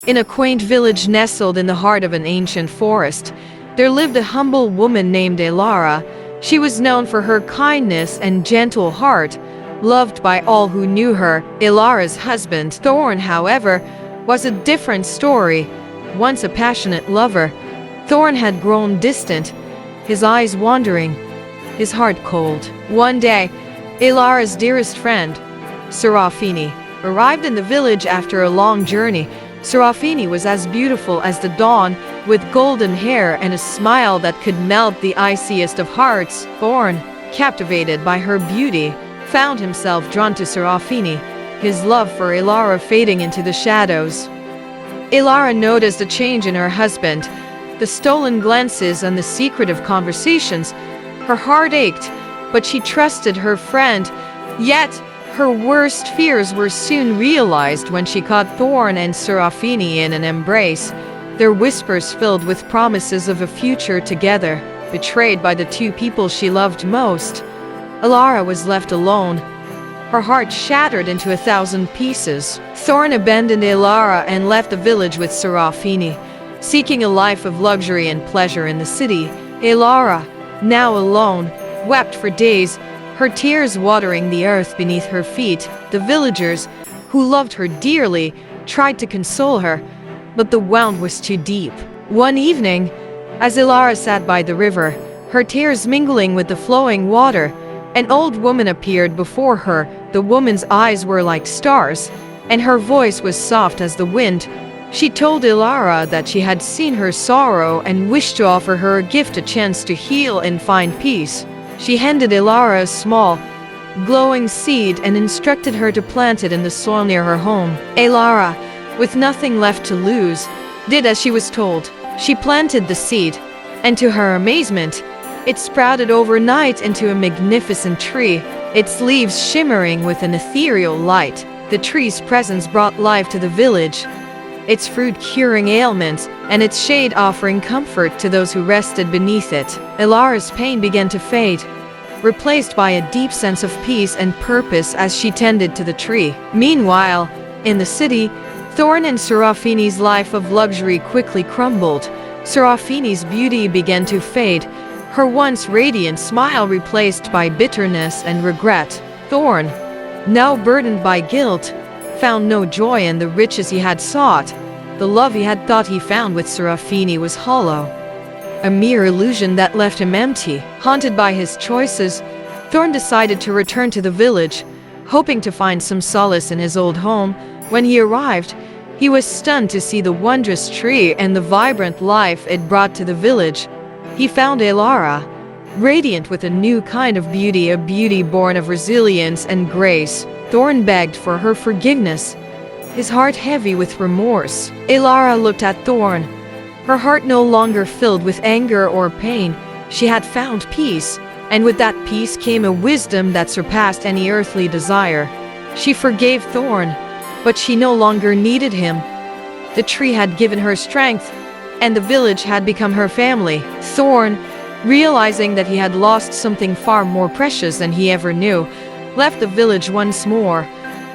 In a quaint village nestled in the heart of an ancient forest, there lived a humble woman named Elara. She was known for her kindness and gentle heart, loved by all who knew her. Elara's husband, Thorn, however, was a different story. Once a passionate lover, Thorn had grown distant, his eyes wandering, his heart cold. One day, Elara's dearest friend, Serafini, arrived in the village after a long journey. Serafini was as beautiful as the dawn, with golden hair and a smile that could melt the iciest of hearts. Thorn, captivated by her beauty, found himself drawn to Serafini, his love for Elara fading into the shadows. Elara noticed a change in her husband, the stolen glances and the secretive conversations. Her heart ached, but she trusted her friend. Yet, her worst fears were soon realized when she caught Thorn and Serafini in an embrace, their whispers filled with promises of a future together. Betrayed by the two people she loved most, Elara was left alone, her heart shattered into 1,000 pieces. Thorn abandoned Elara and left the village with Serafini, seeking a life of luxury and pleasure in the city. Elara, now alone, wept for days, her tears watering the earth beneath her feet. The villagers, who loved her dearly, tried to console her, but the wound was too deep. One evening, as Elara sat by the river, her tears mingling with the flowing water, an old woman appeared before her. The woman's eyes were like stars, and her voice was soft as the wind. She told Elara that she had seen her sorrow and wished to offer her a gift, a chance to heal and find peace. She handed Elara a small, glowing seed and instructed her to plant it in the soil near her home. Elara, with nothing left to lose, did as she was told. She planted the seed, and to her amazement, it sprouted overnight into a magnificent tree, its leaves shimmering with an ethereal light. The tree's presence brought life to the village, its fruit curing ailments, and its shade offering comfort to those who rested beneath it. Elara's pain began to fade, replaced by a deep sense of peace and purpose as she tended to the tree. Meanwhile, in the city, Thorn and Serafini's life of luxury quickly crumbled. Serafini's beauty began to fade, her once radiant smile replaced by bitterness and regret. Thorn, now burdened by guilt, found no joy in the riches he had sought. The love he had thought he found with Serafini was hollow, a mere illusion that left him empty. Haunted by his choices, Thorn decided to return to the village, hoping to find some solace in his old home. When he arrived, he was stunned to see the wondrous tree and the vibrant life it brought to the village. He found Elara, radiant with a new kind of beauty, a beauty born of resilience and grace. Thorn begged for her forgiveness, his heart heavy with remorse. Elara looked at Thorn, her heart no longer filled with anger or pain. She had found peace, and with that peace came a wisdom that surpassed any earthly desire. She forgave Thorn, but she no longer needed him. The tree had given her strength, and the village had become her family. Thorn, realizing that he had lost something far more precious than he ever knew, left the village once more,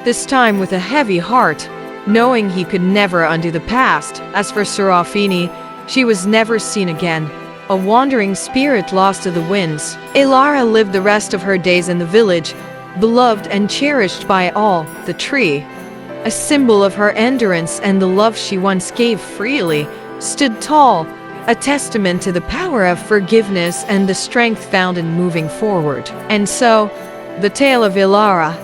this time with a heavy heart, knowing he could never undo the past. As for Serafini, she was never seen again, a wandering spirit lost to the winds. Elara lived the rest of her days in the village, beloved and cherished by all. The tree, a symbol of her endurance and the love she once gave freely, stood tall, a testament to the power of forgiveness and the strength found in moving forward. And so, the tale of Elara,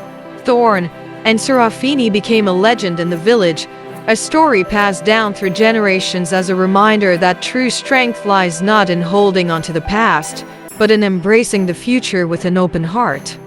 Thorn, and Serafini became a legend in the village, a story passed down through generations as a reminder that true strength lies not in holding onto the past, but in embracing the future with an open heart.